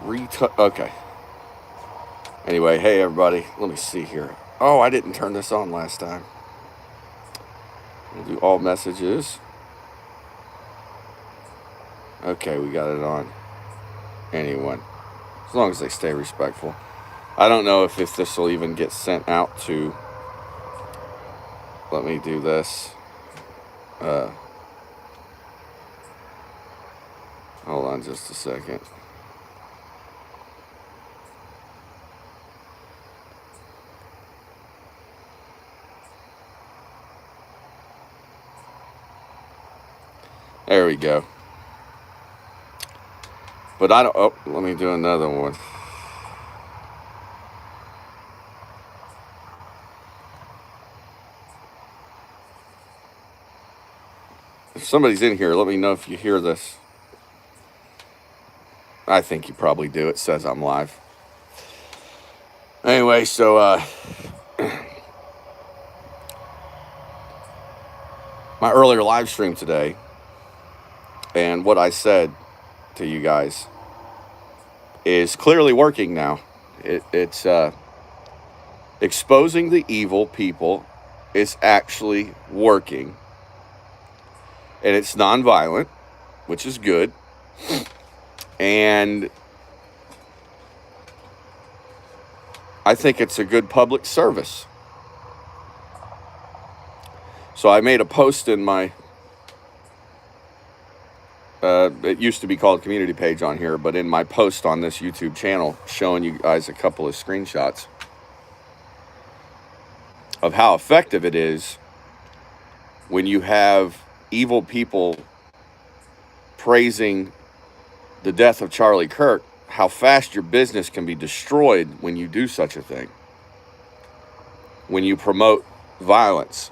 Okay. Anyway, hey everybody. Let me see here. Oh, I didn't turn this on last time. We'll do all messages. Okay, we got it on. Anyone. As long as they stay respectful. I don't know if this will even get sent out to... Let me do this. Hold on just a second. There we go. But I don't... Oh, let me do another one. If somebody's in here, let me know if you hear this. I think you probably do. It says I'm live. Anyway, so my earlier live stream today, and what I said to you guys is clearly working now. It's exposing the evil people is actually working. And it's nonviolent, which is good. And I think it's a good public service. So I made a post in my, it used to be called community page on here, but in my post on this YouTube channel, showing you guys a couple of screenshots of how effective it is when you have evil people praising the death of Charlie Kirk, how fast your business can be destroyed when you do such a thing. When you promote violence.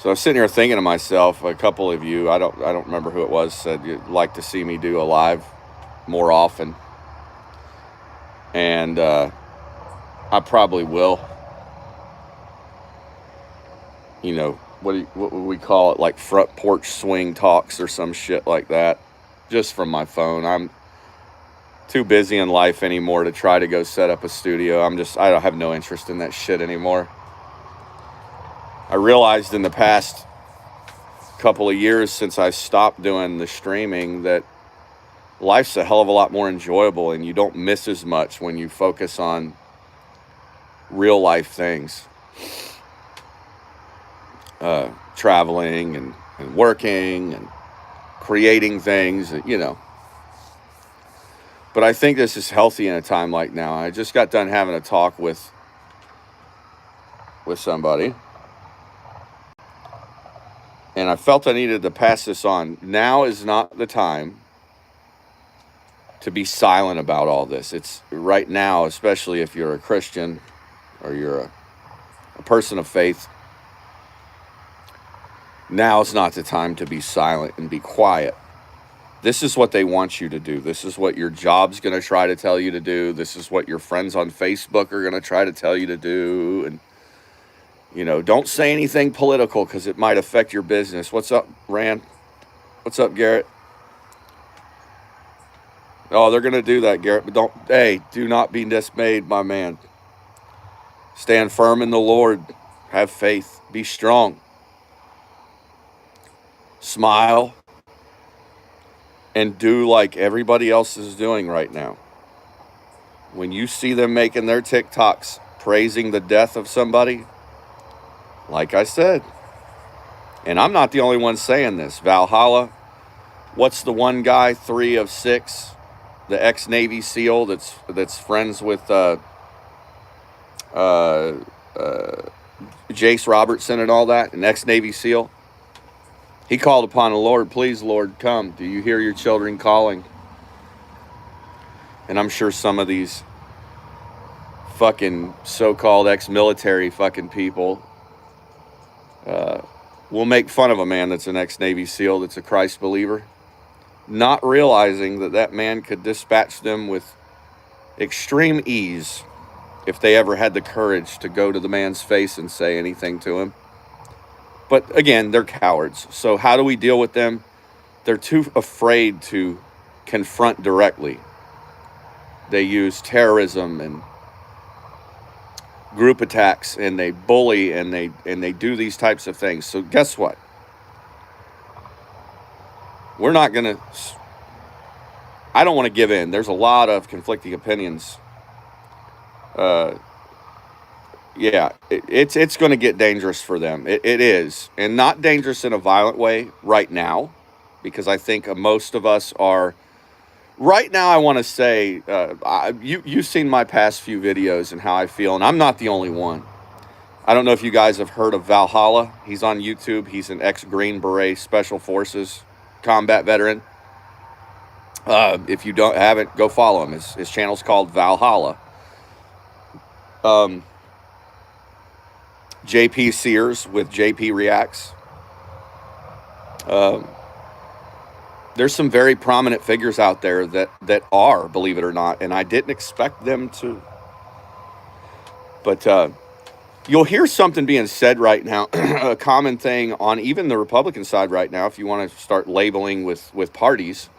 So I was sitting here thinking to myself, a couple of you, I don't remember who it was, said you'd like to see me do a live more often. And I probably will. You know, what would we call it, like front porch swing talks or some shit like that, just from my phone. I'm too busy in life anymore to try to go set up a studio. I don't have no interest in that shit anymore. I realized in the past couple of years since I stopped doing the streaming that life's a hell of a lot more enjoyable, and you don't miss as much when you focus on real life things. Traveling and working and creating things, you know. But I think this is healthy in a time like now. I just got done having a talk with somebody, and I felt I needed to pass this on. Now is not the time to be silent about all this. It's right now, especially if you're a Christian or you're a person of faith. Now is not the time to be silent and be quiet. This is what they want you to do. This is what your job's going to try to tell you to do. This is what your friends on Facebook are going to try to tell you to do. And, you know, don't say anything political because it might affect your business. What's up, Rand? What's up, Garrett? Oh, they're going to do that, Garrett. But do not be dismayed, my man. Stand firm in the Lord. Have faith. Be strong. Smile. And do like everybody else is doing right now. When you see them making their TikToks praising the death of somebody, like I said, and I'm not the only one saying this. Valhalla, what's the one guy, 3 of 6, the ex-Navy SEAL that's friends with Jace Robertson and all that, an ex-Navy SEAL? He called upon the Lord, please, Lord, come. Do you hear your children calling? And I'm sure some of these fucking so-called ex-military fucking people will make fun of a man that's an ex-Navy SEAL that's a Christ believer, not realizing that man could dispatch them with extreme ease if they ever had the courage to go to the man's face and say anything to him. But again, they're cowards. So how do we deal with them? they're too afraid to confront directly. They use terrorism and group attacks, and they bully, and they do these types of things. So guess what? We're not going to... I don't want to give in. There's a lot of conflicting opinions. Yeah, it's going to get dangerous for them. It is. And not dangerous in a violent way right now, because I think most of us are... Right now, I want to say, you've seen my past few videos and how I feel, and I'm not the only one. I don't know if you guys have heard of Valhalla. He's on YouTube. He's an ex-Green Beret Special Forces combat veteran. If you haven't, go follow him. His channel's called Valhalla. JP Sears with JP Reacts. There's some very prominent figures out there that are, believe it or not, and I didn't expect them to. But you'll hear something being said right now, a common thing on even the Republican side right now, if you want to start labeling with parties.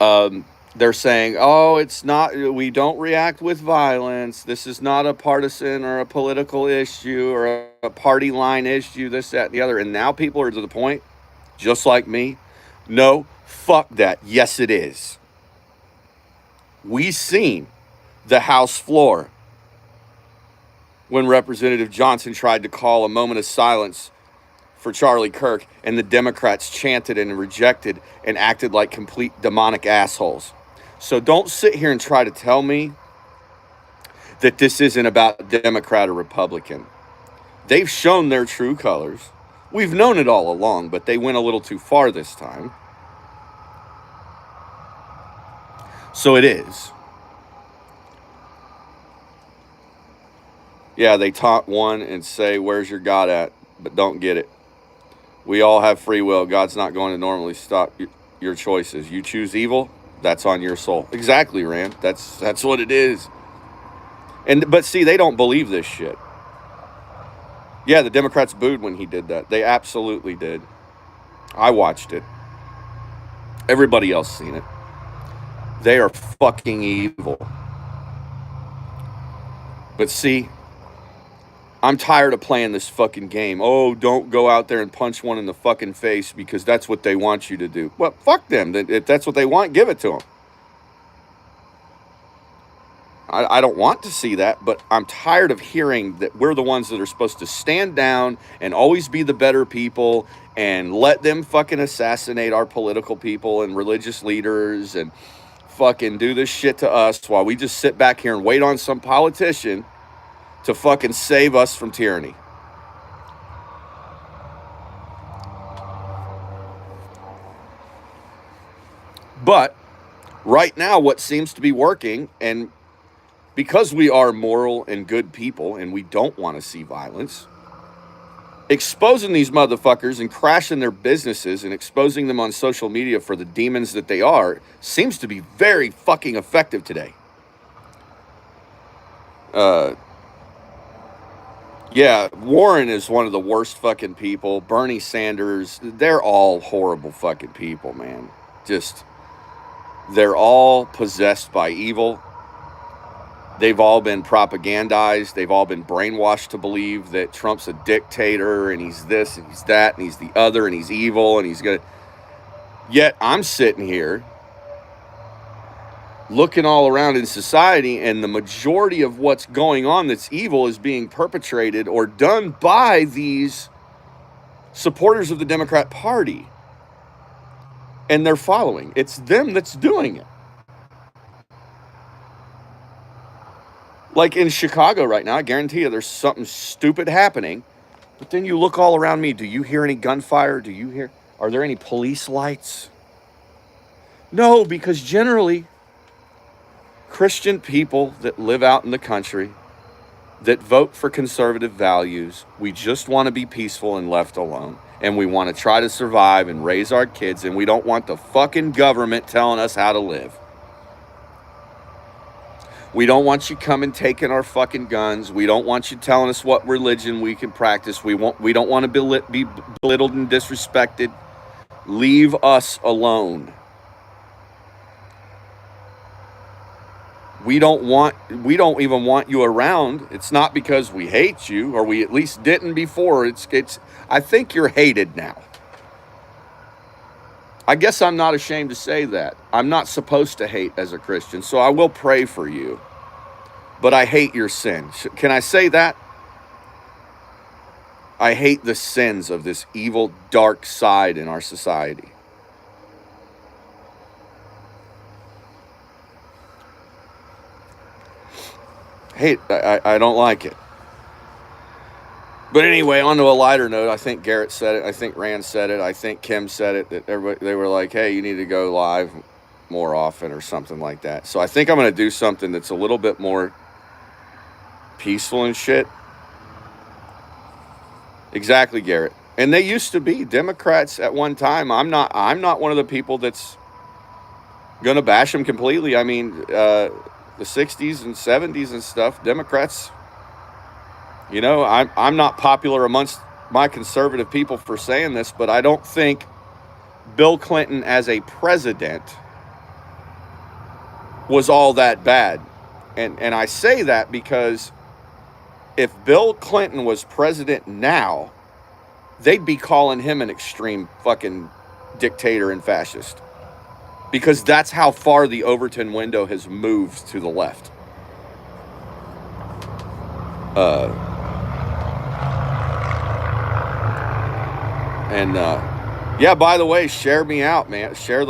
They're saying, oh, it's not, we don't react with violence. This is not a partisan or a political issue or a party line issue, this, that, and the other. And now people are to the point, just like me, no, fuck that. Yes, it is. We seen the House floor when Representative Johnson tried to call a moment of silence for Charlie Kirk, and the Democrats chanted and rejected and acted like complete demonic assholes. So don't sit here and try to tell me that this isn't about Democrat or Republican. They've shown their true colors. We've known it all along, but they went a little too far this time. So it is. Yeah, they taunt one and say, where's your God at? But don't get it. We all have free will. God's not going to normally stop your choices. You choose evil, that's on your soul. Exactly, Rand. That's what it is. But see, they don't believe this shit. Yeah, the Democrats booed when he did that. They absolutely did. I watched it. Everybody else seen it. They are fucking evil. But see, I'm tired of playing this fucking game. Oh, don't go out there and punch one in the fucking face because that's what they want you to do. Well, fuck them. If that's what they want, give it to them. I don't want to see that, but I'm tired of hearing that we're the ones that are supposed to stand down and always be the better people and let them fucking assassinate our political people and religious leaders and fucking do this shit to us while we just sit back here and wait on some politician to fucking save us from tyranny. But right now, what seems to be working, and because we are moral and good people and we don't want to see violence, exposing these motherfuckers and crashing their businesses and exposing them on social media for the demons that they are seems to be very fucking effective today. Yeah, Warren is one of the worst fucking people. Bernie Sanders, they're all horrible fucking people, man. Just, they're all possessed by evil. They've all been propagandized. They've all been brainwashed to believe that Trump's a dictator and he's this and he's that and he's the other and he's evil and he's gonna... Yet I'm sitting here looking all around in society, and the majority of what's going on that's evil is being perpetrated or done by these supporters of the Democrat Party and their following. It's them that's doing it. Like in Chicago right now, I guarantee you there's something stupid happening, but then you look all around me. Do you hear any gunfire? Are there any police lights? No, because generally Christian people that live out in the country, that vote for conservative values, we just want to be peaceful and left alone. And we want to try to survive and raise our kids, and we don't want the fucking government telling us how to live. We don't want you coming taking our fucking guns. We don't want you telling us what religion we can practice. We don't want to be belittled and disrespected. Leave us alone. We don't even want you around. It's not because we hate you, or we at least didn't before. I think you're hated now. I guess I'm not ashamed to say that. I'm not supposed to hate as a Christian, so I will pray for you. But I hate your sin. Can I say that? I hate the sins of this evil, dark side in our society. I don't like it. But anyway, on to a lighter note, I think Garrett said it. I think Rand said it. I think Kim said it. That everybody, they were like, hey, you need to go live more often or something like that. So I think I'm going to do something that's a little bit more peaceful and shit. Exactly, Garrett. And they used to be Democrats at one time. I'm not one of the people that's going to bash them completely. I mean, the 60s and 70s and stuff, Democrats, you know, I'm not popular amongst my conservative people for saying this, but I don't think Bill Clinton as a president was all that bad. And I say that because if Bill Clinton was president now, they'd be calling him an extreme fucking dictator and fascist. Because that's how far the Overton window has moved to the left. Yeah, by the way, share me out, man. Share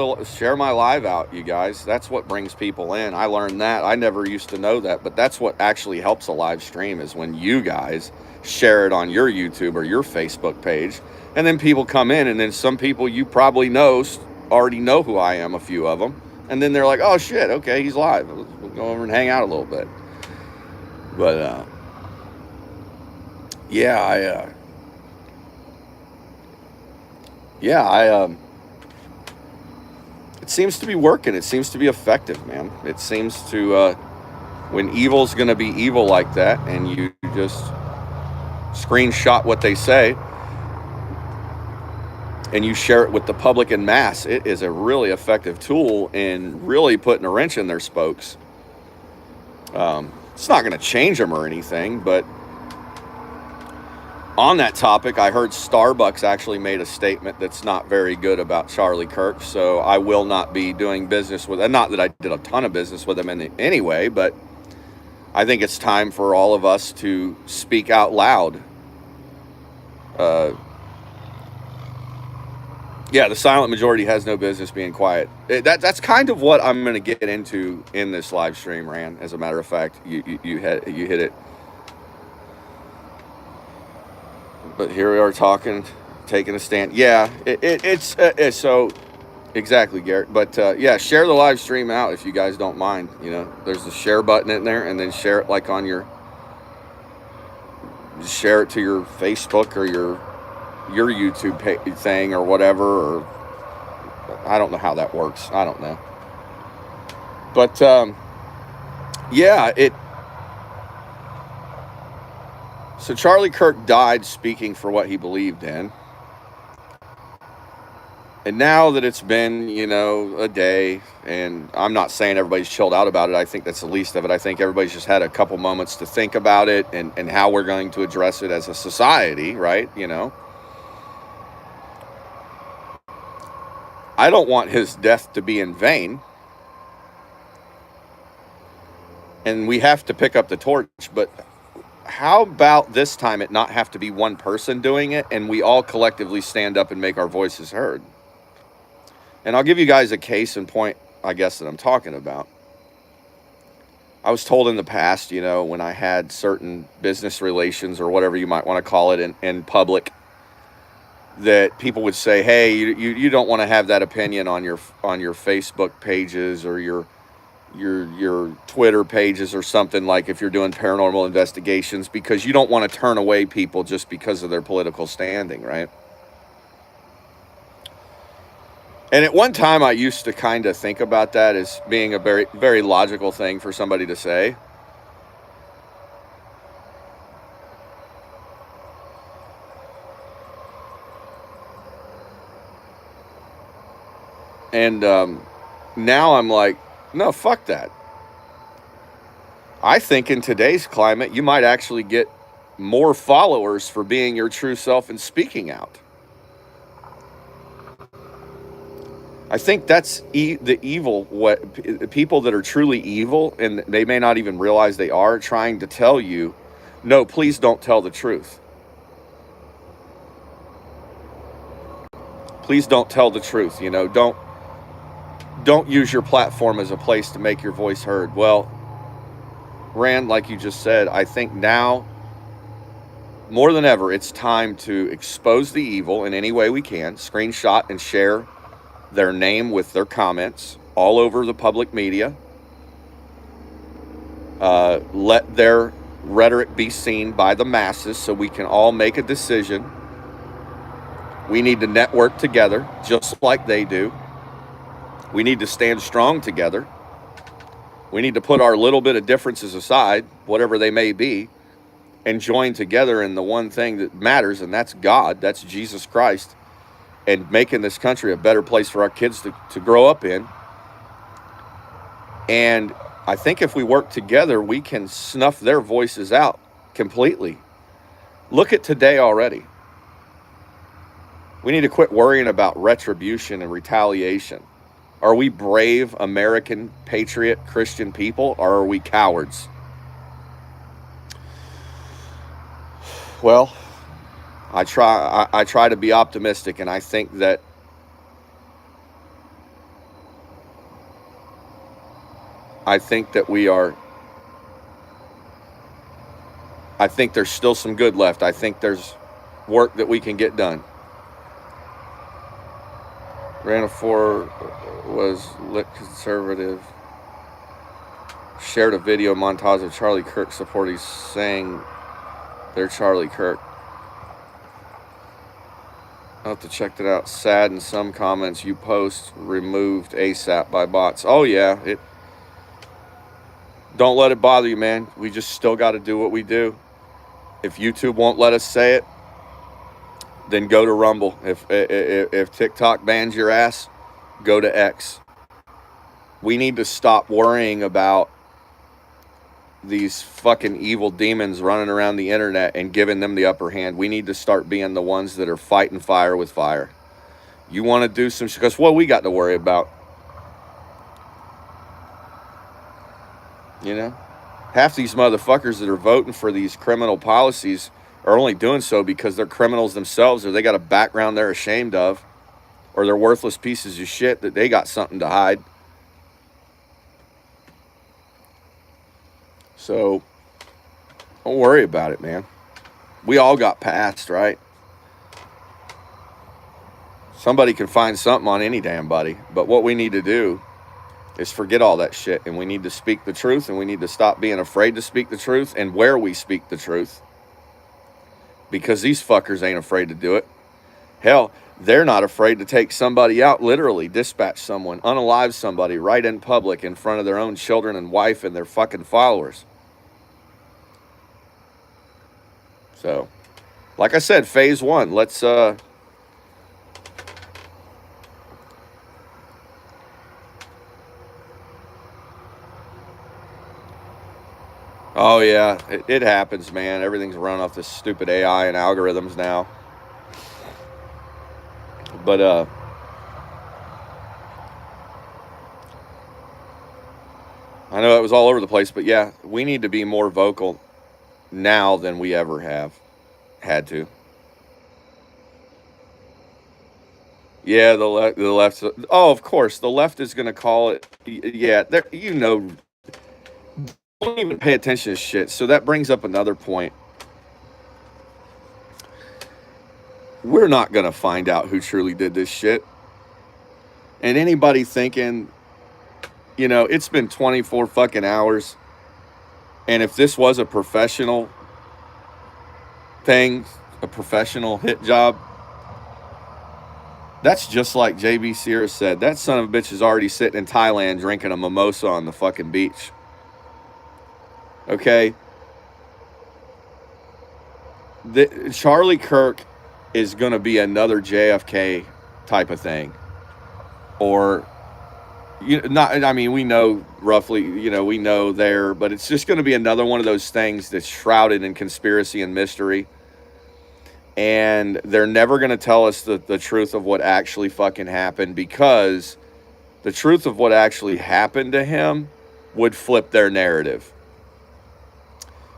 my live out, you guys. That's what brings people in. I learned that. I never used to know that, but that's what actually helps a live stream is when you guys share it on your YouTube or your Facebook page, and then people come in, and then some people you probably know already know who I am, a few of them, and then they're like, oh shit, okay, he's live. We'll go over and hang out a little bit. But yeah, it seems to be working. It seems to be effective, man. It seems to, when evil's going to be evil like that, and you just screenshot what they say, and you share it with the public en masse, it is a really effective tool in really putting a wrench in their spokes. It's not going to change them or anything, but on that topic, I heard Starbucks actually made a statement that's not very good about Charlie Kirk, so I will not be doing business with him. Not that I did a ton of business with him anyway, but I think it's time for all of us to speak out loud. Yeah, the silent majority has no business being quiet. That's kind of what I'm going to get into in this live stream, Rand. As a matter of fact, you hit it. But here we are talking, taking a stand. Yeah, it's so exactly, Garrett. But yeah, share the live stream out if you guys don't mind. You know, there's the share button in there, and then share it like on share it to your Facebook or your YouTube thing or whatever. Or I don't know how that works. I don't know. But yeah, So Charlie Kirk died speaking for what he believed in. And now that it's been, a day, and I'm not saying everybody's chilled out about it. I think that's the least of it. I think everybody's just had a couple moments to think about it and how we're going to address it as a society, right? I don't want his death to be in vain. And we have to pick up the torch, but how about this time it not have to be one person doing it and we all collectively stand up and make our voices heard? And I'll give you guys a case in point, I guess, that I'm talking about. I was told in the past, when I had certain business relations or whatever you might want to call it in public, that people would say, hey, you don't want to have that opinion on your Facebook pages or your Twitter pages or something, like if you're doing paranormal investigations, because you don't want to turn away people just because of their political standing, right? And at one time I used to kind of think about that as being a very, very logical thing for somebody to say. And now I'm like, no, fuck that. I think in today's climate, you might actually get more followers for being your true self and speaking out. I think that's the evil, what people that are truly evil, and they may not even realize they are, trying to tell you, no, please don't tell the truth. Please don't tell the truth. You know, don't use your platform as a place to make your voice heard. Well, Rand, like you just said, I think now more than ever, it's time to expose the evil in any way we can, screenshot and share their name with their comments all over the public media. Let their rhetoric be seen by the masses so we can all make a decision. We need to network together just like they do. We need to stand strong together. We need to put our little bit of differences aside, whatever they may be, and join together in the one thing that matters, and that's God, that's Jesus Christ, and making this country a better place for our kids to grow up in. And I think if we work together, we can snuff their voices out completely. Look at today already. We need to quit worrying about retribution and retaliation. Are we brave American, patriot, Christian people, or are we cowards? Well, I try to be optimistic, and I think that we are. I think there's still some good left. I think there's work that we can get done. Ranafor was lit conservative. Shared a video montage of Charlie Kirk supporters saying they're Charlie Kirk. I'll have to check that out. Sad in some comments you post removed ASAP by bots. Oh yeah, don't let it bother you, man. We just still got to do what we do. If YouTube won't let us say it, then go to Rumble. If TikTok bans your ass, go to X. We need to stop worrying about these fucking evil demons running around the internet and giving them the upper hand. We need to start being the ones that are fighting fire with fire. You want to do some shit, because what we got to worry about? You know? Half these motherfuckers that are voting for these criminal policies are only doing so because they're criminals themselves, or they got a background they're ashamed of, or they're worthless pieces of shit that they got something to hide. So don't worry about it, man. We all got past, right? Somebody can find something on any damn body, but what we need to do is forget all that shit, and we need to speak the truth, and we need to stop being afraid to speak the truth and where we speak the truth, because these fuckers ain't afraid to do it. Hell, they're not afraid to take somebody out, literally dispatch someone, unalive somebody right in public in front of their own children and wife and their fucking followers. So, like I said, phase one, let's oh yeah, it happens, man. Everything's run off this stupid AI and algorithms now. But I know it was all over the place, but yeah, we need to be more vocal now than we ever have had to. Yeah, the left. Oh, of course, the left is going to call it. Yeah, you know, don't even pay attention to shit. So that brings up another point. We're not going to find out who truly did this shit. And anybody thinking, you know, it's been 24 fucking hours, and if this was a professional thing, a professional hit job, that's just like JB Sears said. That son of a bitch is already sitting in Thailand drinking a mimosa on the fucking beach. Okay? Charlie Kirk is going to be another JFK type of thing. or not. I mean, we know roughly, we know there, but it's just going to be another one of those things that's shrouded in conspiracy and mystery. And they're never going to tell us the truth of what actually fucking happened, because the truth of what actually happened to him would flip their narrative.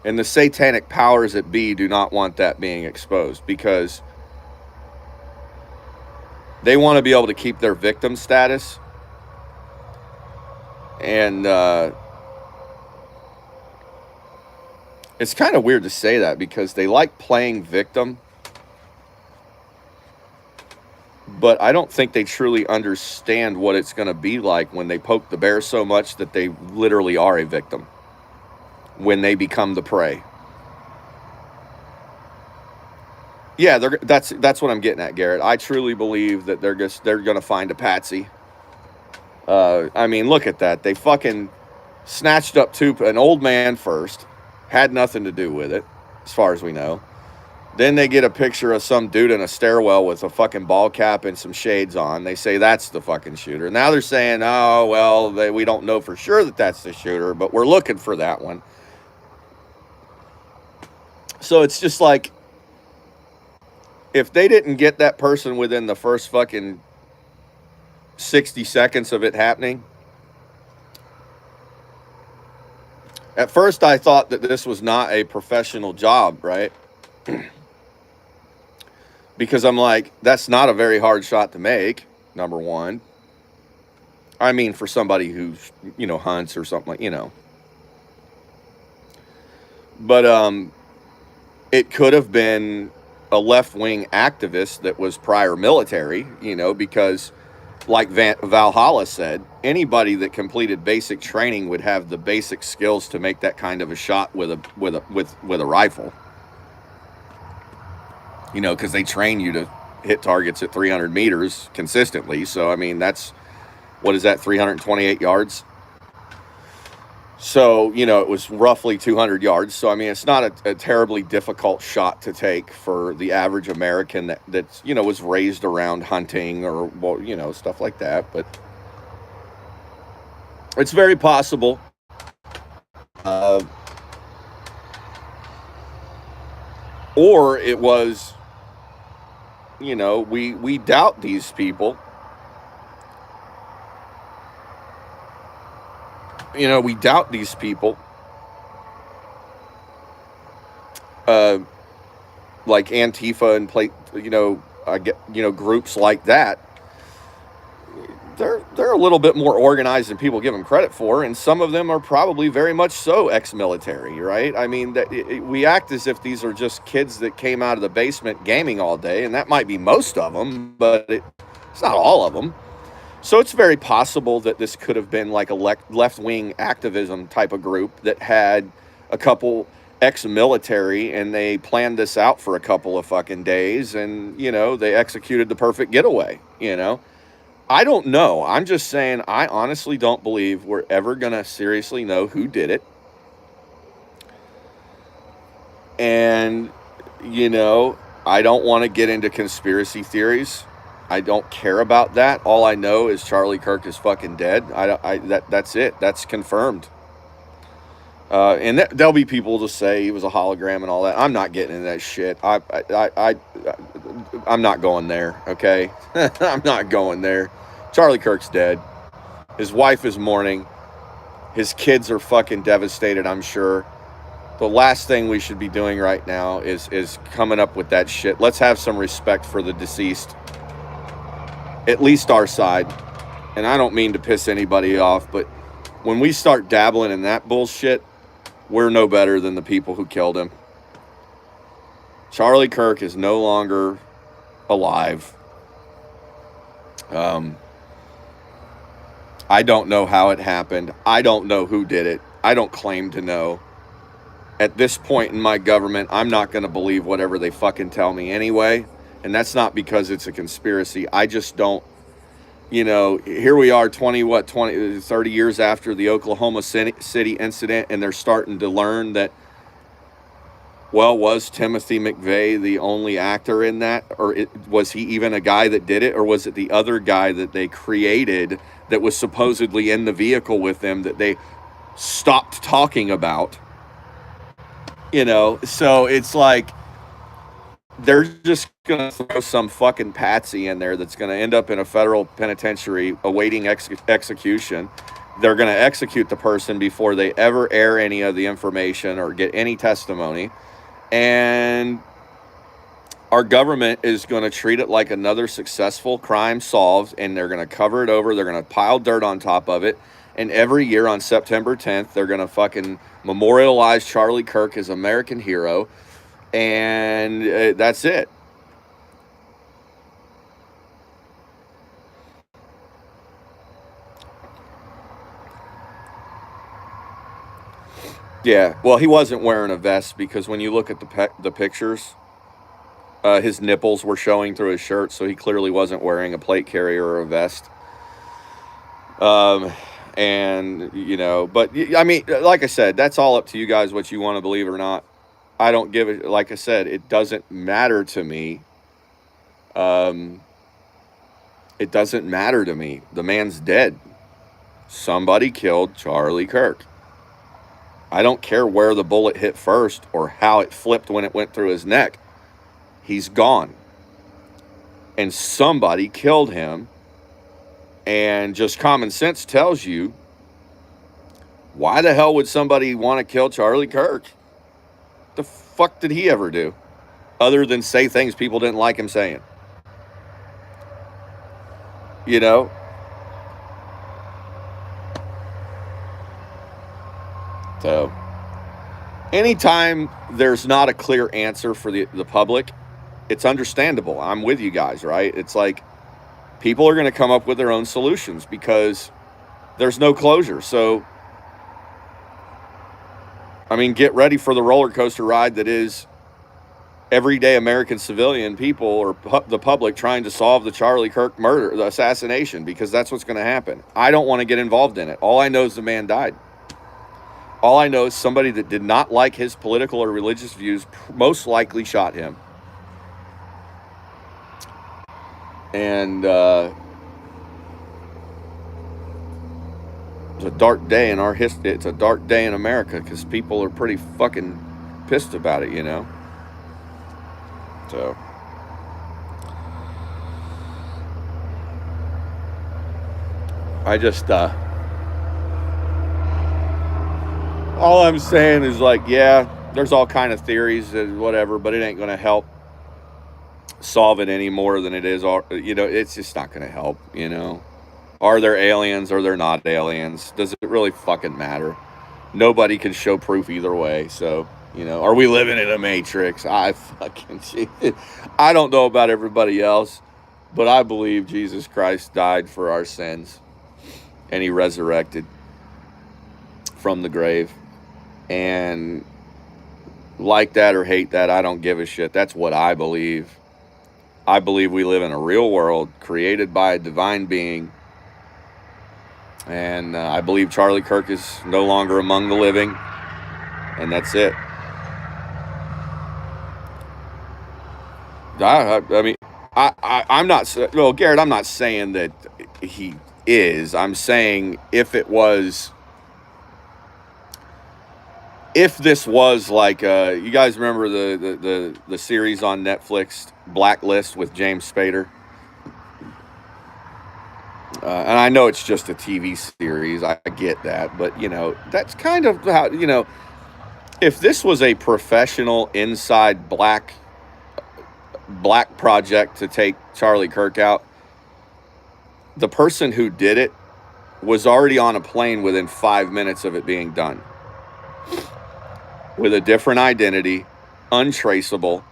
And the satanic powers that be do not want that being exposed, because they want to be able to keep their victim status. And it's kind of weird to say that, because they like playing victim, but I don't think they truly understand what it's going to be like when they poke the bear so much that they literally are a victim when they become the prey. Yeah, that's what I'm getting at, Garrett. I truly believe that they're going to find a patsy. I mean, look at that. They fucking snatched up an old man first, had nothing to do with it, as far as we know. Then they get a picture of some dude in a stairwell with a fucking ball cap and some shades on. They say that's the fucking shooter. Now they're saying, oh, well, we don't know for sure that that's the shooter, but we're looking for that one. So it's just like, if they didn't get that person within the first fucking 60 seconds of it happening. At first, I thought that this was not a professional job, right? Because I'm like, that's not a very hard shot to make, number one. I mean, for somebody who, hunts or something like, But it could have been a left-wing activist that was prior military, because like Valhalla said, anybody that completed basic training would have the basic skills to make that kind of a shot with a rifle. Because they train you to hit targets at 300 meters consistently. So, I mean, what is that, 328 yards? So, it was roughly 200 yards. So, I mean, it's not a terribly difficult shot to take for the average American that's, was raised around hunting or, stuff like that. But it's very possible. Or it was, we doubt these people. We doubt these people. Like Antifa and groups like that. They're a little bit more organized than people give them credit for, and some of them are probably very much so ex-military, right? I mean, we act as if these are just kids that came out of the basement gaming all day, and that might be most of them, but it's not all of them. So it's very possible that this could have been like a left-wing activism type of group that had a couple ex-military, and they planned this out for a couple of fucking days, and, they executed the perfect getaway, I don't know. I'm just saying, I honestly don't believe we're ever going to seriously know who did it. And, I don't want to get into conspiracy theories. I don't care about that. All I know is Charlie Kirk is fucking dead. That's it. That's confirmed. And there'll be people to say he was a hologram and all that. I'm not getting into that shit. I'm not going there, okay? I'm not going there. Charlie Kirk's dead. His wife is mourning. His kids are fucking devastated, I'm sure. The last thing we should be doing right now is coming up with that shit. Let's have some respect for the deceased. At least our side. And I don't mean to piss anybody off, but when we start dabbling in that bullshit, we're no better than the people who killed him. Charlie Kirk is no longer alive. I don't know how it happened. I don't know who did it. I don't claim to know. At this point in my government, I'm not going to believe whatever they fucking tell me anyway. And that's not because it's a conspiracy. I just don't, here we are 30 years after the Oklahoma City incident, and they're starting to learn that Well, was Timothy McVeigh the only actor in that? Or was he even a guy that did it? Or was it the other guy that they created that was supposedly in the vehicle with them that they stopped talking about? You know, so it's like they're just going to throw some fucking patsy in there that's going to end up in a federal penitentiary awaiting execution. They're going to execute the person before they ever air any of the information or get any testimony. And our government is going to treat it like another successful crime solved, and they're going to cover it over. They're going to pile dirt on top of it. And every year on September 10th, they're going to fucking memorialize Charlie Kirk as American hero. And that's it. Yeah, well, he wasn't wearing a vest because when you look at the pictures, his nipples were showing through his shirt, so he clearly wasn't wearing a plate carrier or a vest. And, you know, but, I mean, like I said, that's all up to you guys what you want to believe or not. I don't give it, like I said, it doesn't matter to me. It doesn't matter to me. The man's dead. Somebody killed Charlie Kirk. I don't care where the bullet hit first or how it flipped when it went through his neck. He's gone. And somebody killed him. And just common sense tells you, why the hell would somebody want to kill Charlie Kirk? The fuck did he ever do? Other than say things people didn't like him saying. You know? So, anytime there's not a clear answer for the public, it's understandable. I'm with you guys, right? It's like people are going to come up with their own solutions because there's no closure. So, I mean, get ready for the roller coaster ride that is everyday American civilian people or the public trying to solve the Charlie Kirk murder, the assassination, because that's what's going to happen. I don't want to get involved in it. All I know is the man died. All I know is somebody that did not like his political or religious views most likely shot him. And it's a dark day in our history. It's a dark day in America because people are pretty fucking pissed about it, you know? So, I just, all I'm saying is like, yeah, there's all kind of theories and whatever, but it ain't going to help solve it any more than it is, you know, it's just not going to help, you know? Are there aliens or they're not aliens? Does it really fucking matter? Nobody can show proof either way, so... You know, are we living in a matrix? I don't know about everybody else, but I believe Jesus Christ died for our sins and he resurrected from the grave. And like that or hate that, I don't give a shit. That's what I believe. I believe we live in a real world created by a divine being. And I believe Charlie Kirk is no longer among the living. And that's it. I mean, I'm not, well, Garrett, I'm not saying that he is. I'm saying if this was like, you guys remember the series on Netflix, Blacklist with James Spader? And I know it's just a TV series. I get that. But, you know, that's kind of how, you know, if this was a professional inside black project to take Charlie Kirk out, the person who did it was already on a plane within 5 minutes of it being done. With a different identity, untraceable.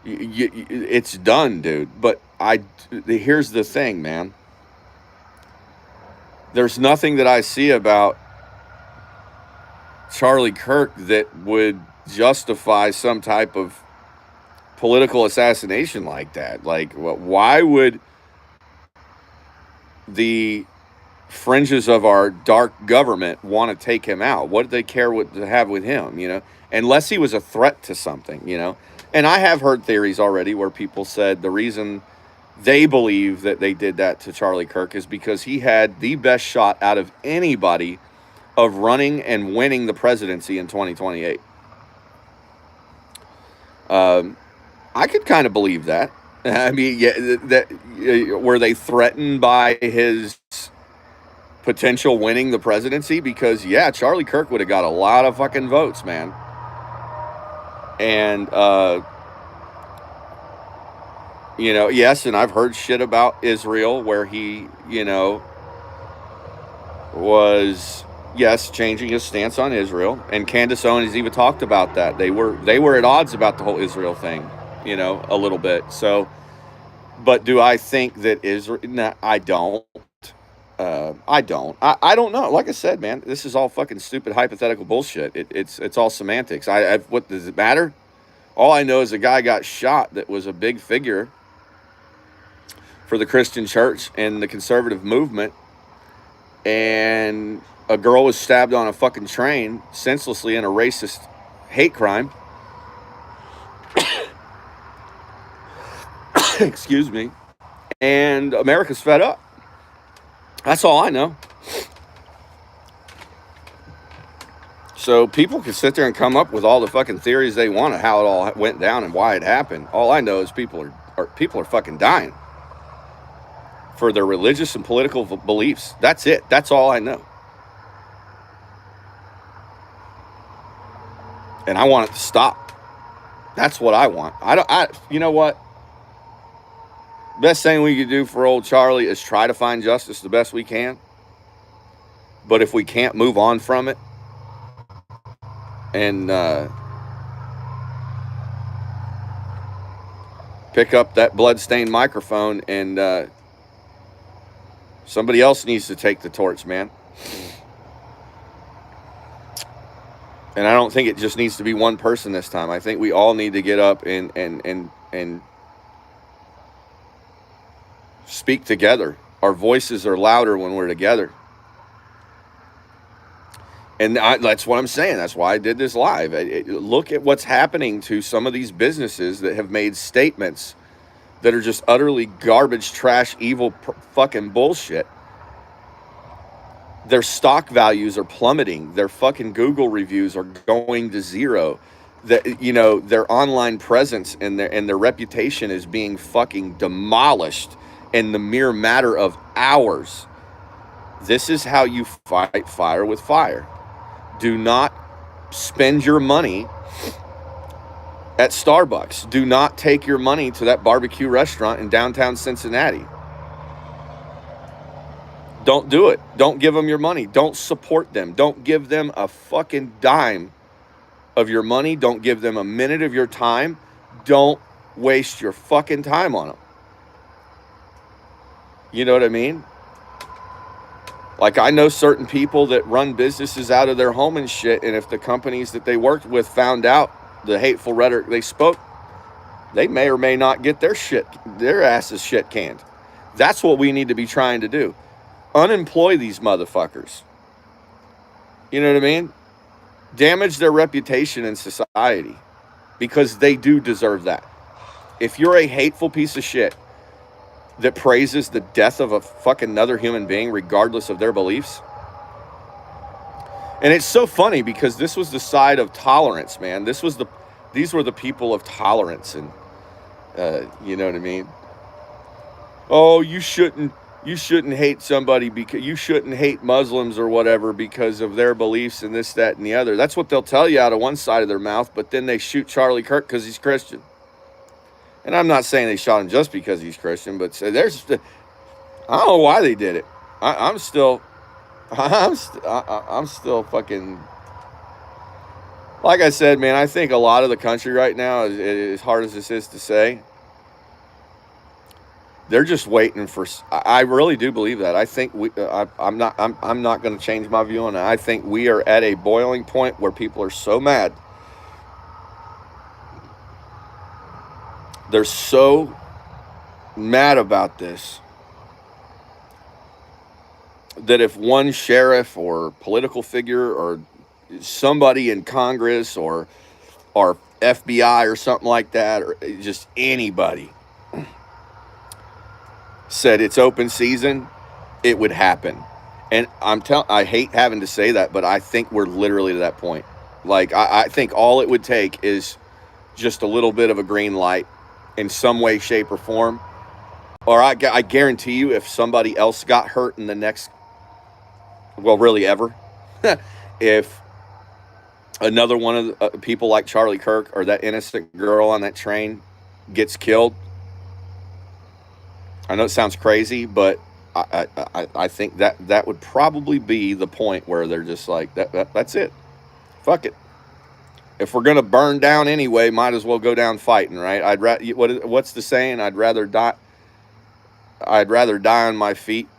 It's done, dude. But here's the thing, man. There's nothing that I see about Charlie Kirk that would justify some type of political assassination like that. Like, why would the fringes of our dark government want to take him out. What do they care what to have with him, you know? Unless he was a threat to something, you know? And I have heard theories already where people said the reason they believe that they did that to Charlie Kirk is because he had the best shot out of anybody of running and winning the presidency in 2028. I could kind of believe that. I mean, yeah, were they threatened by his potential winning the presidency? Because yeah, Charlie Kirk would have got a lot of fucking votes, man. And you know, yes, and I've heard shit about Israel where he, you know, was changing his stance on Israel, and Candace Owens even talked about that. They were at odds about the whole Israel thing, you know, a little bit. So, but do I think that Israel? Nah, I don't. I don't. I don't know. Like I said, man, this is all fucking stupid hypothetical bullshit. It's all semantics. What does it matter? All I know is a guy got shot that was a big figure for the Christian church and the conservative movement, and a girl was stabbed on a fucking train senselessly in a racist hate crime. Excuse me. And America's fed up. That's all I know. So people can sit there and come up with all the fucking theories they want of how it all went down and why it happened. All I know is people are fucking dying for their religious and political beliefs. That's it. That's all I know. And I want it to stop. That's what I want. You know what? Best thing we could do for old Charlie is try to find justice the best we can. But if we can't move on from it and pick up that bloodstained microphone, and somebody else needs to take the torch, man. And I don't think it just needs to be one person this time. I think we all need to get up and speak together. Our voices are louder when we're together. And that's what I'm saying. That's why I did this live. Look at what's happening to some of these businesses that have made statements that are just utterly garbage, trash, evil, fucking bullshit. Their stock values are plummeting. Their fucking Google reviews are going to zero. That, you know, their online presence and their reputation is being fucking demolished in the mere matter of hours. This is how you fight fire with fire. Do not spend your money at Starbucks. Do not take your money to that barbecue restaurant in downtown Cincinnati. Don't do it. Don't give them your money. Don't support them. Don't give them a fucking dime of your money. Don't give them a minute of your time. Don't waste your fucking time on them. You know what I mean? Like, I know certain people that run businesses out of their home and shit, and if the companies that they worked with found out the hateful rhetoric they spoke, they may or may not get their asses shit canned. That's what we need to be trying to do. Unemploy these motherfuckers. You know what I mean? Damage their reputation in society, because they do deserve that. If you're a hateful piece of shit that praises the death of a fucking another human being regardless of their beliefs. And it's so funny because this was the side of tolerance, man. These were the people of tolerance, and you know what I mean? Oh, you shouldn't hate somebody because you shouldn't hate Muslims or whatever because of their beliefs and this, that, and the other. That's what they'll tell you out of one side of their mouth, but then they shoot Charlie Kirk because he's Christian. And I'm not saying they shot him just because he's Christian, but I don't know why they did it. I'm still fucking, like I said, man, I think a lot of the country right now, as hard as this is to say, they're just waiting for, I really do believe that. I think I'm not going to change my view on that. I think we are at a boiling point where people are so mad. They're so mad about this that if one sheriff or political figure or somebody in Congress or FBI or something like that, or just anybody said it's open season, it would happen. And I hate having to say that, but I think we're literally to that point. Like, I think all it would take is just a little bit of a green light in some way, shape, or form. Or I guarantee you, if somebody else got hurt in the next, well, really ever, if another one of the, people like Charlie Kirk or that innocent girl on that train gets killed, I know it sounds crazy, but I think that would probably be the point where they're just like, that's it. Fuck it. If we're gonna burn down anyway, might as well go down fighting, right? What's the saying? I'd rather die on my feet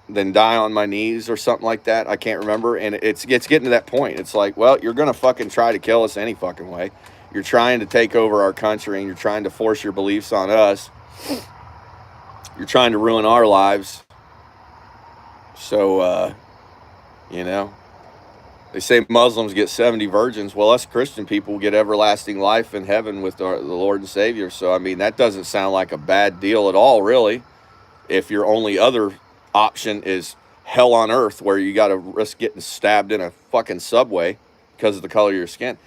than die on my knees or something like that. I can't remember. And it's getting to that point. It's like, well, you're gonna fucking try to kill us any fucking way. You're trying to take over our country and you're trying to force your beliefs on us. You're trying to ruin our lives. So, they say Muslims get 70 virgins. Well, us Christian people get everlasting life in heaven with the Lord and Savior. So, I mean, that doesn't sound like a bad deal at all, really. If your only other option is hell on earth, where you got to risk getting stabbed in a fucking subway because of the color of your skin.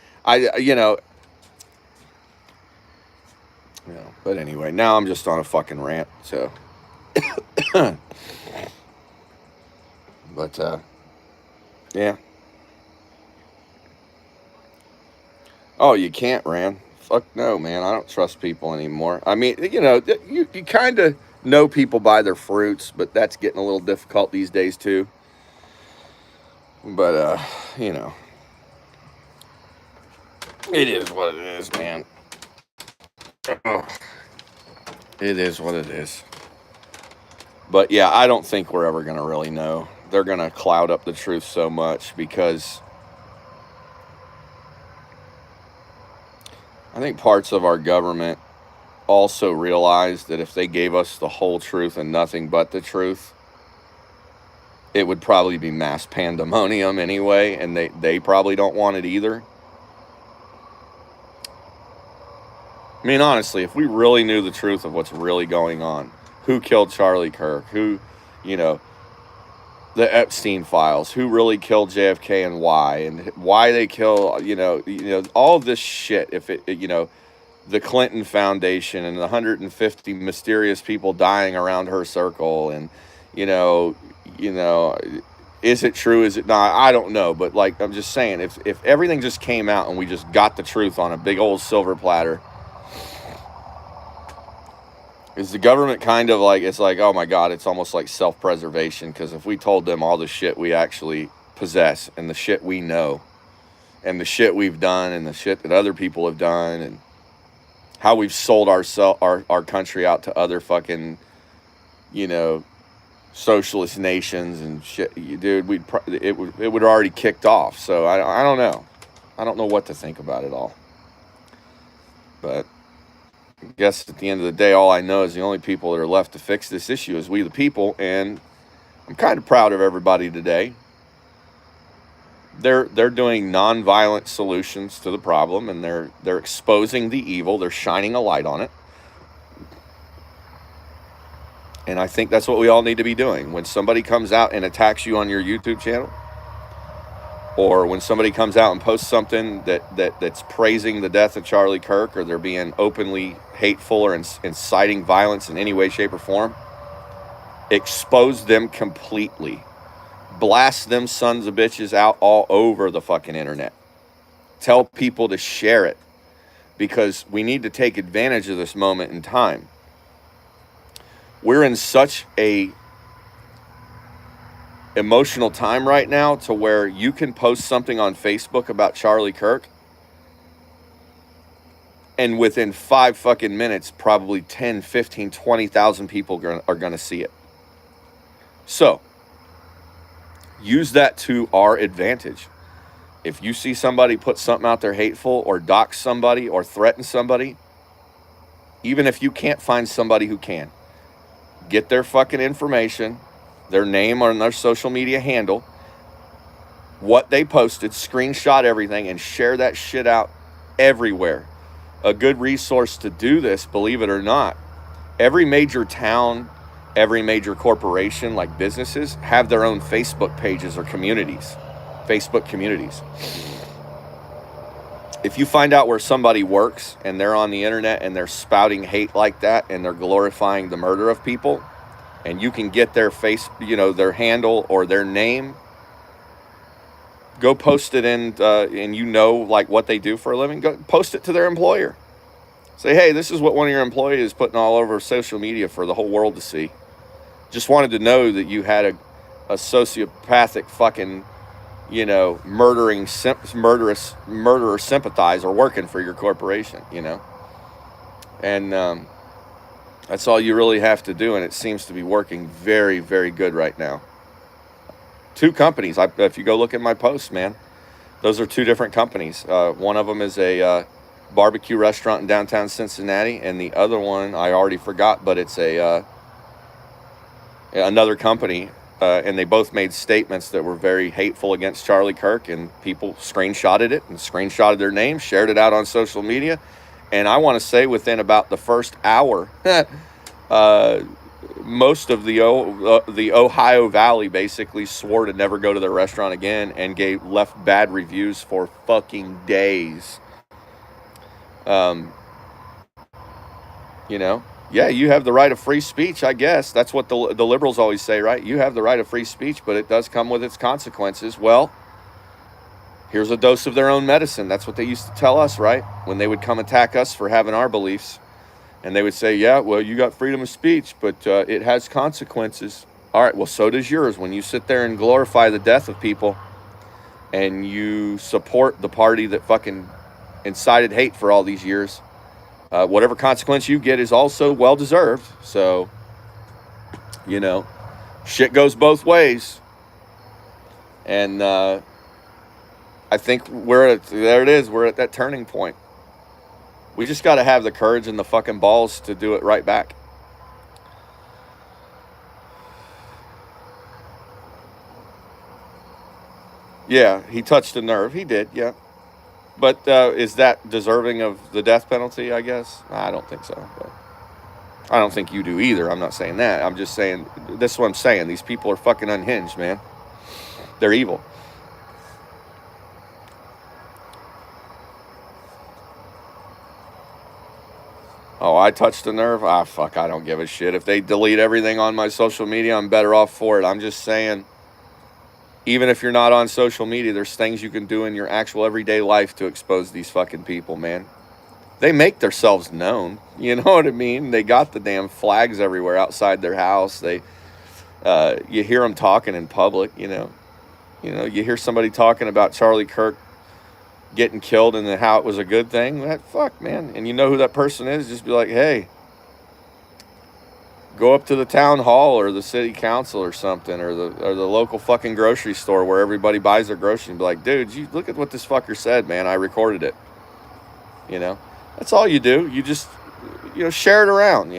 But anyway, now I'm just on a fucking rant. So, but yeah. Oh, you can't, Rand. Fuck no, man. I don't trust people anymore. I mean, you kind of know people by their fruits, but that's getting a little difficult these days too. But it is what it is, man. It is what it is. But yeah, I don't think we're ever gonna really know. They're gonna cloud up the truth so much because I think parts of our government also realize that if they gave us the whole truth and nothing but the truth, it would probably be mass pandemonium anyway, and they probably don't want it either. I mean, honestly, if we really knew the truth of what's really going on, who killed Charlie Kirk, who, the Epstein files, who really killed JFK and why they kill, all of this shit, if it the Clinton Foundation and the 150 mysterious people dying around her circle, and is it true? Is it not? I don't know, but like I'm just saying, if everything just came out and we just got the truth on a big old silver platter, is the government kind of like, it's like, oh my God, it's almost like self-preservation, because if we told them all the shit we actually possess and the shit we know and the shit we've done and the shit that other people have done and how we've sold our country out to other fucking, socialist nations and shit, dude, it would already kicked off. So I don't know. I don't know what to think about it all. But I guess at the end of the day, all I know is the only people that are left to fix this issue is we the people, and I'm kind of proud of everybody today. They're doing non-violent solutions to the problem, and they're exposing the evil. They're shining a light on it. And I think that's what we all need to be doing. When somebody comes out and attacks you on your YouTube channel, or when somebody comes out and posts something that's praising the death of Charlie Kirk, or they're being openly hateful or inciting violence in any way, shape, or form, expose them completely. Blast them sons of bitches out all over the fucking internet. Tell people to share it, because we need to take advantage of this moment in time. We're in such a emotional time right now to where you can post something on Facebook about Charlie Kirk, and within 5 fucking minutes, probably 10, 15, 20,000 people are going to see it. So, use that to our advantage. If you see somebody put something out there hateful, or dox somebody, or threaten somebody, even if you can't find somebody who can, get their fucking information, their name on their social media handle, what they posted, screenshot everything, and share that shit out everywhere. A good resource to do this, believe it or not, every major town, every major corporation, like businesses, have their own Facebook pages or communities, Facebook communities. If you find out where somebody works and they're on the internet and they're spouting hate like that and they're glorifying the murder of people, and you can get their their handle or their name, go post it in, and like what they do for a living, go post it to their employer. Say, hey, this is what one of your employees is putting all over social media for the whole world to see. Just wanted to know that you had a sociopathic fucking, murderer sympathizer working for your corporation, And that's all you really have to do, and it seems to be working very, very good right now. 2 companies. If you go look at my posts, man, those are 2 different companies. One of them is a barbecue restaurant in downtown Cincinnati, and the other one I already forgot, but it's another company. And they both made statements that were very hateful against Charlie Kirk, and people screenshotted it and screenshotted their name, shared it out on social media. And I want to say within about the first hour, most of the Ohio Valley basically swore to never go to their restaurant again and left bad reviews for fucking days. Yeah, you have the right of free speech, I guess. That's what the liberals always say, right? You have the right of free speech, but it does come with its consequences. Well, here's a dose of their own medicine. That's what they used to tell us, right? When they would come attack us for having our beliefs. And they would say, yeah, well, you got freedom of speech, but it has consequences. All right, well, so does yours. When you sit there and glorify the death of people and you support the party that fucking incited hate for all these years, whatever consequence you get is also well-deserved. So, shit goes both ways. And I think there it is. We're at that turning point. We just got to have the courage and the fucking balls to do it right back. Yeah, he touched a nerve. He did, yeah. But is that deserving of the death penalty, I guess? I don't think so. But I don't think you do either. I'm not saying that. I'm just saying, this is what I'm saying. These people are fucking unhinged, man. They're evil. Oh, I touched a nerve? Fuck, I don't give a shit. If they delete everything on my social media, I'm better off for it. I'm just saying, even if you're not on social media, there's things you can do in your actual everyday life to expose these fucking people, man. They make themselves known. You know what I mean? They got the damn flags everywhere outside their house. You hear them talking in public, you hear somebody talking about Charlie Kirk getting killed and how it was a good thing. That fuck, man. And you know who that person is? Just be like, hey, go up to the town hall or the city council or something, or the local fucking grocery store where everybody buys their groceries, and be like, dude, you look at what this fucker said, man. I recorded it. That's all you do. You just, share it around,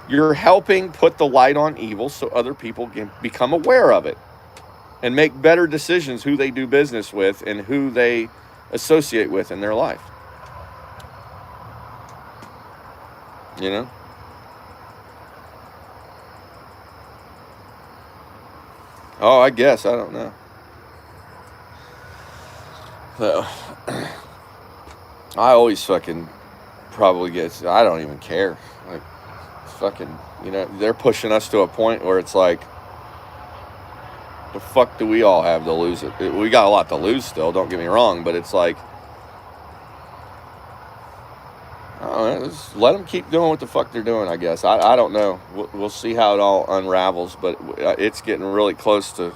You're helping put the light on evil so other people can become aware of it and make better decisions who they do business with and who they associate with in their life. Oh, I guess. I don't know. So, I always fucking probably I don't even care. Like, fucking, they're pushing us to a point where it's like, the fuck do we all have to lose it? We got a lot to lose still, don't get me wrong, but it's like, I don't know, just let them keep doing what the fuck they're doing, I guess. I don't know. We'll see how it all unravels, but it's getting really close to,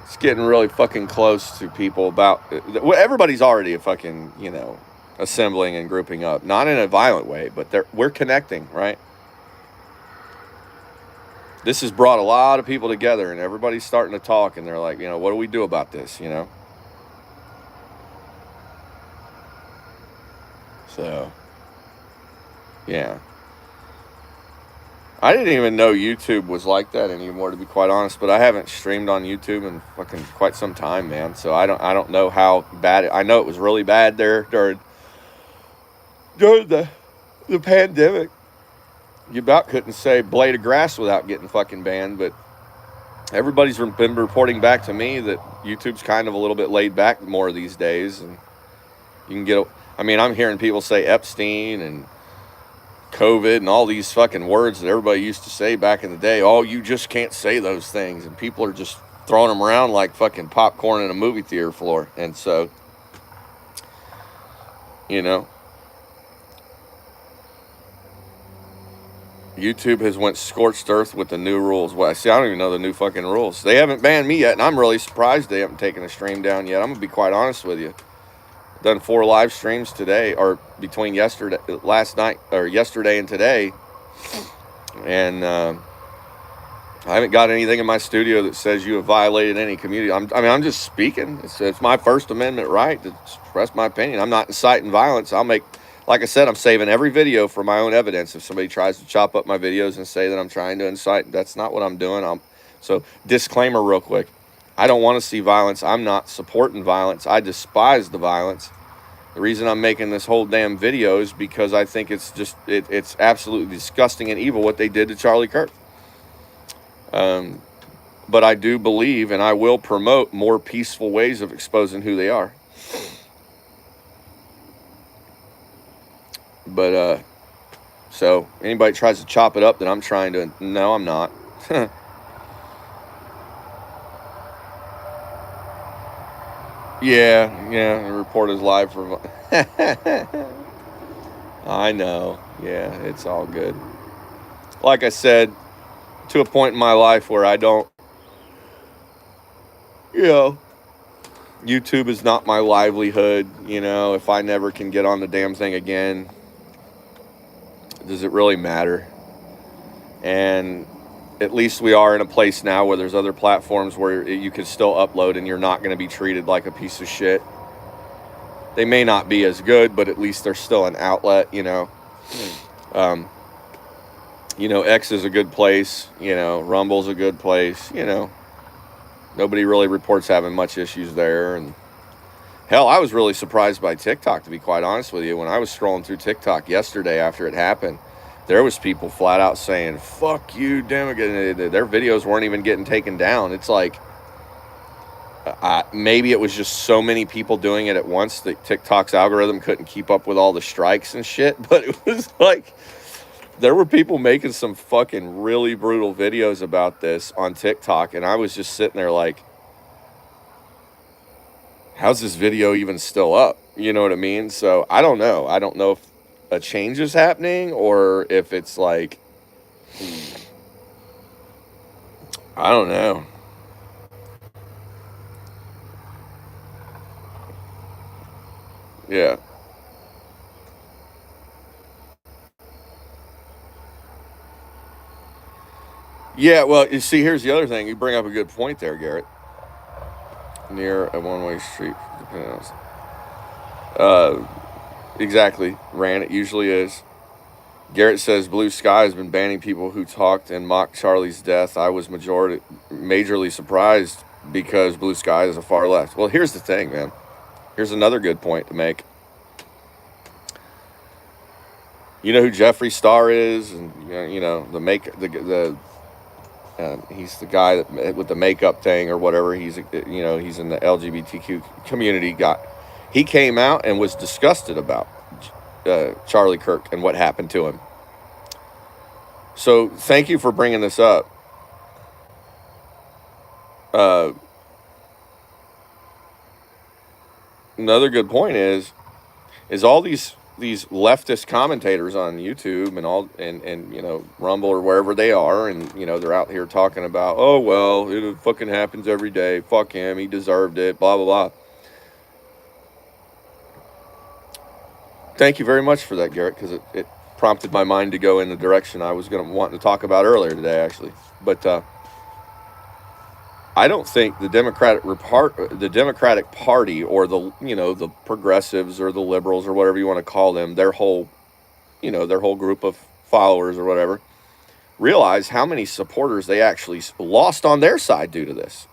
it's getting really fucking close to people about, everybody's already fucking, assembling and grouping up. Not in a violent way, but we're connecting, right? This has brought a lot of people together, and everybody's starting to talk, and they're like, what do we do about this, So, yeah. I didn't even know YouTube was like that anymore, to be quite honest. But I haven't streamed on YouTube in fucking quite some time, man. So I don't know how bad I know it was really bad there during the pandemic. You about couldn't say blade of grass without getting fucking banned. But everybody's been reporting back to me that YouTube's kind of a little bit laid back more these days, and you can get. I mean, I'm hearing people say Epstein and COVID and all these fucking words that everybody used to say back in the day. Oh, you just can't say those things, and people are just throwing them around like fucking popcorn in a movie theater floor. And so, you know, YouTube has went scorched earth with the new rules. Well, see, I don't even know the new fucking rules. They haven't banned me yet, and I'm really surprised they haven't taken a stream down yet. I'm gonna be quite honest with you. Done 4 live streams today, or between yesterday and today, and I haven't got anything in my studio that says you have violated any community. I'm just speaking. It's my First Amendment right to express my opinion. I'm not inciting violence. Like I said, I'm saving every video for my own evidence. If somebody tries to chop up my videos and say that I'm trying to incite, that's not what I'm doing. So disclaimer real quick. I don't want to see violence. I'm not supporting violence. I despise the violence. The reason I'm making this whole damn video is because I think it's absolutely disgusting and evil what they did to Charlie Kirk. But I do believe, and I will promote more peaceful ways of exposing who they are. But so anybody tries to chop it up that I'm trying to, no, I'm not. Yeah, the report is live for. I know. Yeah, it's all good. Like I said, to a point in my life where I don't, YouTube is not my livelihood. If I never can get on the damn thing again, does it really matter? And at least we are in a place now where there's other platforms where you can still upload and you're not going to be treated like a piece of shit. They may not be as good, but at least there's still an outlet, X is a good place, Rumble's a good place, Nobody really reports having much issues there. And hell, I was really surprised by TikTok, to be quite honest with you. When I was scrolling through TikTok yesterday after it happened, there was people flat out saying, fuck you, damn it. Their videos weren't even getting taken down. It's like, maybe it was just so many people doing it at once that TikTok's algorithm couldn't keep up with all the strikes and shit. But it was like, there were people making some fucking really brutal videos about this on TikTok. And I was just sitting there like, how's this video even still up? You know what I mean? So I don't know. I don't know if a change is happening or if it's like, I don't know. Yeah. Yeah, well, you see, here's the other thing. You bring up a good point there, Garrett. Near a one-way street. Exactly. It usually is. Garrett says Blue Sky has been banning people who talked and mocked Charlie's death. I was majorly surprised because Blue Sky is a far left. Well, here's the thing, man. Here's another good point to make. You know who Jeffree Star is, and he's the guy that with the makeup thing or whatever. He's in the LGBTQ community. He came out and was disgusted about Charlie Kirk and what happened to him. So thank you for bringing this up. Another good point is all these leftist commentators on YouTube and Rumble or wherever they are, and they're out here talking about, oh well, it fucking happens every day, fuck him, he deserved it, blah blah blah. Thank you very much for that, Garrett, because it prompted my mind to go in the direction I was wanting to talk about earlier today, actually. But I don't think the Democratic Party or the progressives or the liberals or whatever you want to call them, their whole group of followers or whatever, realize how many supporters they actually lost on their side due to this.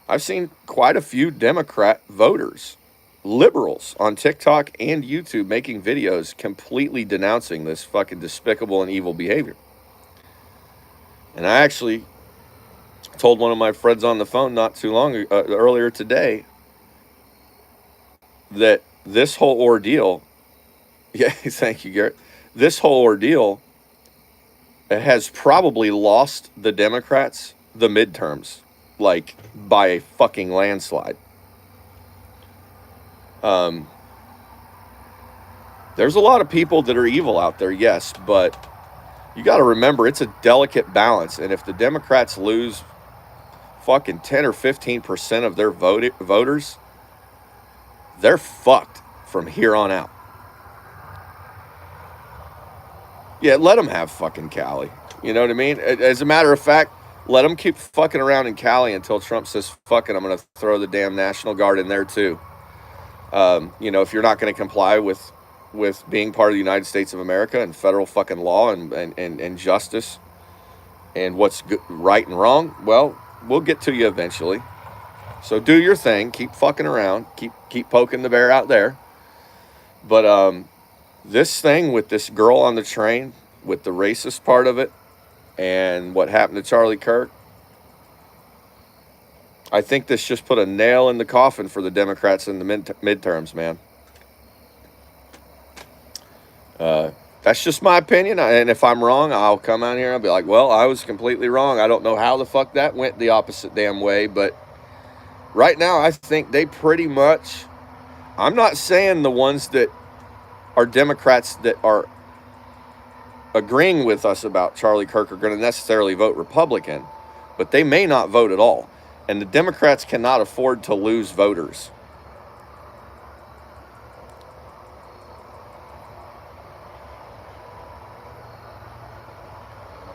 I've seen quite a few Democrat voters, liberals on TikTok and YouTube making videos completely denouncing this fucking despicable and evil behavior. And I actually told one of my friends on the phone not too long earlier today that this whole ordeal, yeah, thank you, Garrett. This whole ordeal has probably lost the Democrats the midterms, like by a fucking landslide. There's a lot of people that are evil out there, yes, but you got to remember it's a delicate balance. And if the Democrats lose fucking 10 or 15% of their voters, they're fucked from here on out. Yeah, let them have fucking Cali. You know what I mean? As a matter of fact, let them keep fucking around in Cali until Trump says, fuck it, I'm going to throw the damn National Guard in there too. You know, if you're not going to comply with being part of the United States of America and federal fucking law and justice and what's good, right and wrong, well, we'll get to you eventually. So do your thing. Keep fucking around. Keep poking the bear out there. But this thing with this girl on the train, with the racist part of it, and what happened to Charlie Kirk, I think this just put a nail in the coffin for the Democrats in the midterms, man. That's just my opinion, and if I'm wrong, I'll come out here and I'll be like, well, I was completely wrong. I don't know how the fuck that went the opposite damn way, but right now I think they pretty much, I'm not saying the ones that are Democrats that are agreeing with us about Charlie Kirk are going to necessarily vote Republican, but they may not vote at all. And the Democrats cannot afford to lose voters.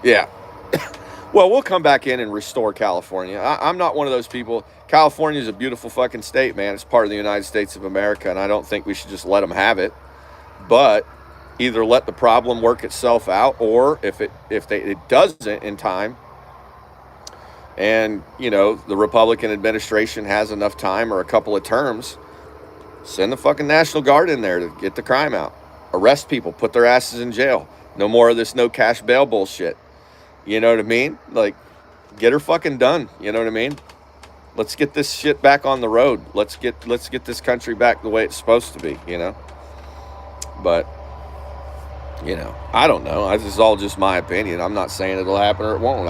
Yeah. Well, we'll come back in and restore California. I'm not one of those people. California is a beautiful fucking state, man. It's part of the United States of America, and I don't think we should just let them have it. But either let the problem work itself out, or if it doesn't in time, and, you know, the Republican administration has enough time or a couple of terms, send the fucking National Guard in there to get the crime out. Arrest people, put their asses in jail. No more of this no cash bail bullshit. You know what I mean? Like, get her fucking done. You know what I mean? Let's get this shit back on the road. Let's get this country back the way it's supposed to be, you know? But, you know, I don't know. This is all just my opinion. I'm not saying it'll happen or it won't.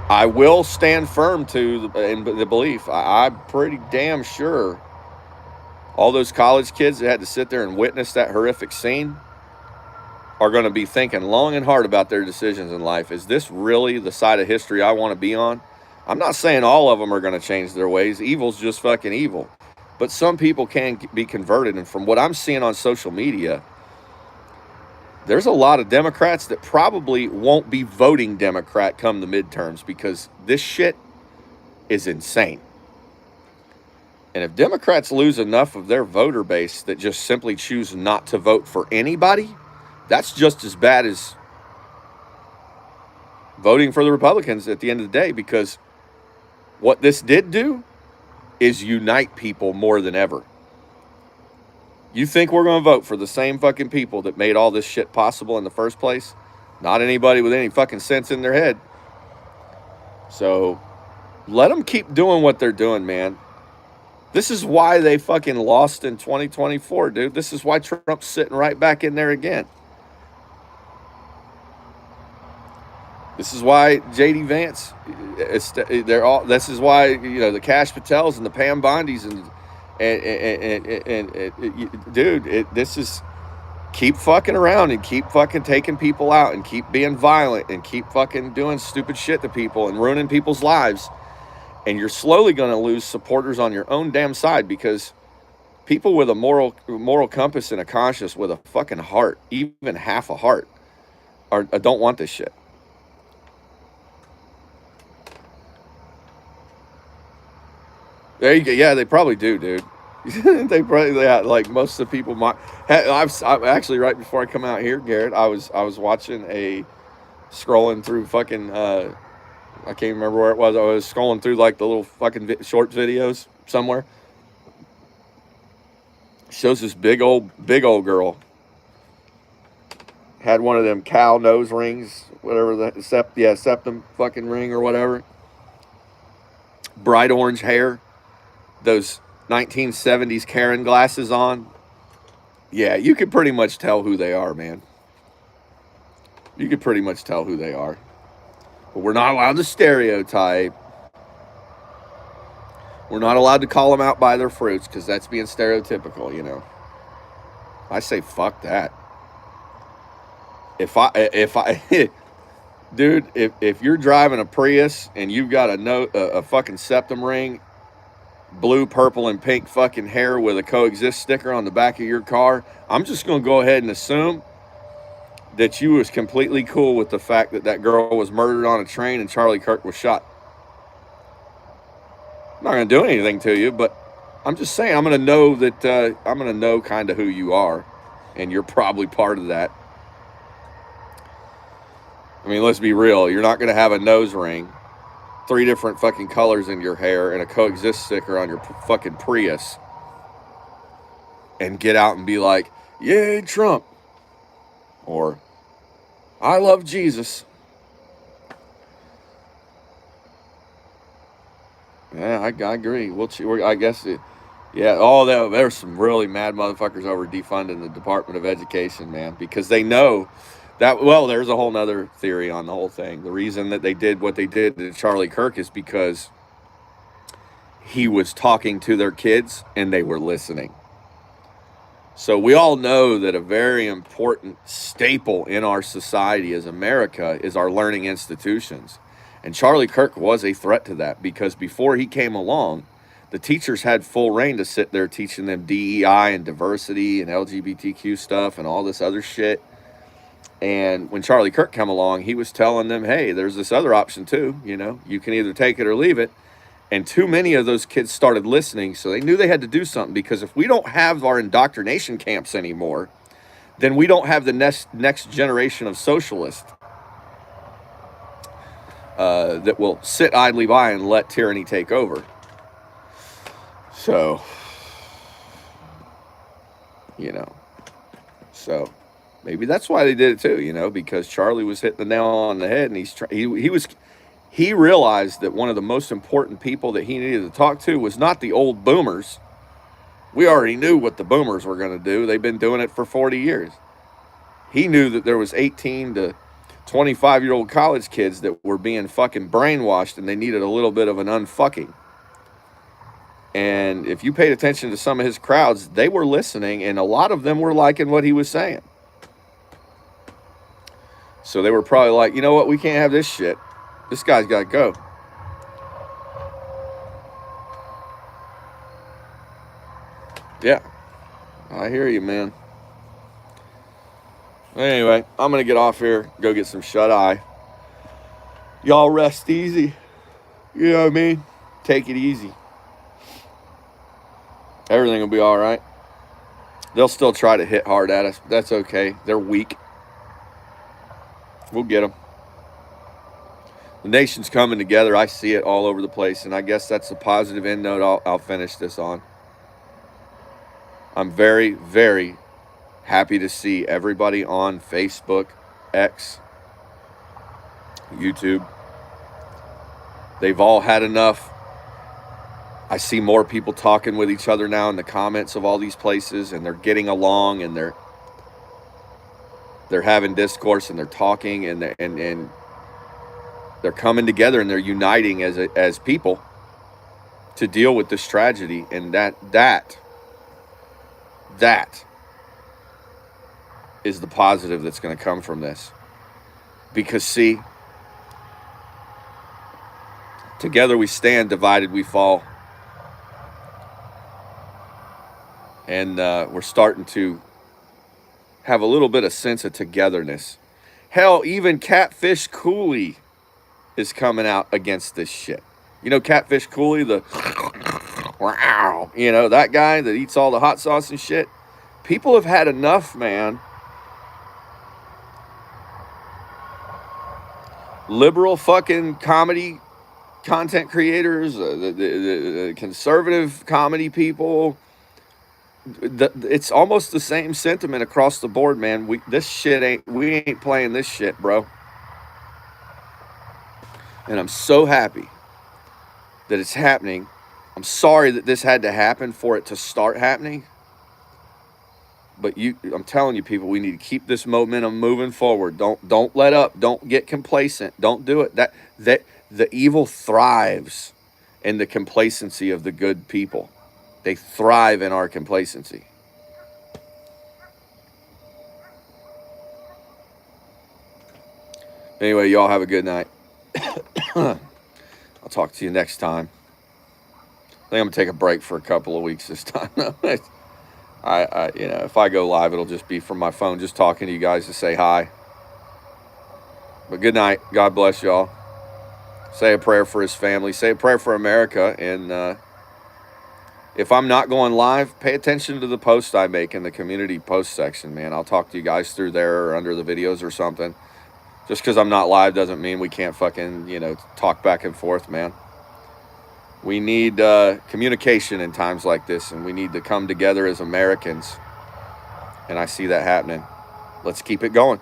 I will stand firm to the belief. I'm pretty damn sure all those college kids that had to sit there and witness that horrific scene are going to be thinking long and hard about their decisions in life. Is this really the side of history I want to be on? I'm not saying all of them are going to change their ways. Evil's just fucking evil. But some people can be converted. And from what I'm seeing on social media, there's a lot of Democrats that probably won't be voting Democrat come the midterms because this shit is insane. And if Democrats lose enough of their voter base that just simply choose not to vote for anybody, that's just as bad as voting for the Republicans at the end of the day, because what this did do is unite people more than ever. You think we're going to vote for the same fucking people that made all this shit possible in the first place? Not anybody with any fucking sense in their head. So let them keep doing what they're doing, man. This is why they fucking lost in 2024, dude. This is why Trump's sitting right back in there again. This is why J.D. Vance, this is why, you know, the Kash Patels and the Pam Bondis dude, this is, keep fucking around and keep fucking taking people out and keep being violent and keep fucking doing stupid shit to people and ruining people's lives. And you're slowly going to lose supporters on your own damn side, because people with a moral compass and a conscience with a fucking heart, even half a heart, don't want this shit. There you go. Yeah, they probably do, dude. They like most of the people. I've actually, right before I come out here, Garrett, I was watching a scrolling through fucking, I can't remember where it was. I was scrolling through like the little fucking short videos somewhere. Shows this big old girl. Had one of them cow nose rings, whatever the septum fucking ring or whatever. Bright orange hair. Those 1970s Karen glasses on. Yeah, you can pretty much tell who they are, man. You can pretty much tell who they are. But we're not allowed to stereotype. We're not allowed to call them out by their fruits because that's being stereotypical, you know. I say fuck that. If I dude, if you're driving a Prius and you've got a fucking septum ring, blue, purple, and pink fucking hair with a coexist sticker on the back of your car, I'm just going to go ahead and assume that you was completely cool with the fact that that girl was murdered on a train and Charlie Kirk was shot. I'm not going to do anything to you, but I'm just saying I'm going to know that I'm going to know kind of who you are, and you're probably part of that. I mean, let's be real. You're not going to have a nose ring, 3 different fucking colors in your hair, and a coexist sticker on your fucking Prius and get out and be like, yay, Trump. Or, I love Jesus. Yeah, I agree. I guess, there's some really mad motherfuckers over defunding the Department of Education, man, because they know that, well, there's a whole nother theory on the whole thing. The reason that they did what they did to Charlie Kirk is because he was talking to their kids and they were listening. So we all know that a very important staple in our society as America is our learning institutions. And Charlie Kirk was a threat to that because before he came along, the teachers had full reign to sit there teaching them DEI and diversity and LGBTQ stuff and all this other shit. And when Charlie Kirk came along, he was telling them, hey, there's this other option too. You know, you can either take it or leave it. And too many of those kids started listening, so they knew they had to do something, because if we don't have our indoctrination camps anymore, then we don't have the next generation of socialists that will sit idly by and let tyranny take over. So, you know, maybe that's why they did it too, you know, because Charlie was hitting the nail on the head, and he realized that one of the most important people that he needed to talk to was not the old boomers. We already knew what the boomers were going to do. They've been doing it for 40 years. He knew that there was 18 to 25-year-old college kids that were being fucking brainwashed, and they needed a little bit of an unfucking. And if you paid attention to some of his crowds, they were listening, and a lot of them were liking what he was saying. So they were probably like, you know what, we can't have this shit. This guy's got to go. Yeah, I hear you, man. Anyway, I'm going to get off here, go get some shut-eye. Y'all rest easy. You know what I mean? Take it easy. Everything will be all right. They'll still try to hit hard at us. That's okay. They're weak. We'll get them. The nation's coming together. I see it all over the place, and I guess that's a positive end note I'll finish this on. I'm very, very happy to see everybody on Facebook, X, YouTube. They've all had enough. I see more people talking with each other now in the comments of all these places, and they're getting along, and they're having discourse, and they're talking, and they're coming together, and they're uniting as people to deal with this tragedy. And that is the positive that's going to come from this. Because, see, together we stand, divided we fall. And we're starting to have a little bit of sense of togetherness. Hell, even Catfish Cooley is coming out against this shit. You know Catfish Cooley, wow, you know, that guy that eats all the hot sauce and shit? People have had enough, man. liberal fucking comedy content creators, the conservative comedy people. It's almost the same sentiment across the board, man. We ain't playing this shit, bro. And I'm so happy that it's happening. I'm sorry that this had to happen for it to start happening. But I'm telling you, people, we need to keep this momentum moving forward. Don't let up. Don't get complacent. Don't do it. That the evil thrives in the complacency of the good people. They thrive in our complacency. Anyway, y'all have a good night. I'll talk to you next time. I think I'm gonna take a break for a couple of weeks this time. I if I go live, it'll just be from my phone, just talking to you guys to say hi. But good night. God bless y'all. Say a prayer for his family. Say a prayer for America. And if I'm not going live, pay attention to the post I make in the community post section, man. I'll talk to you guys through there or under the videos or something. Just because I'm not live doesn't mean we can't fucking, talk back and forth, man. We need communication in times like this, and we need to come together as Americans. And I see that happening. Let's keep it going.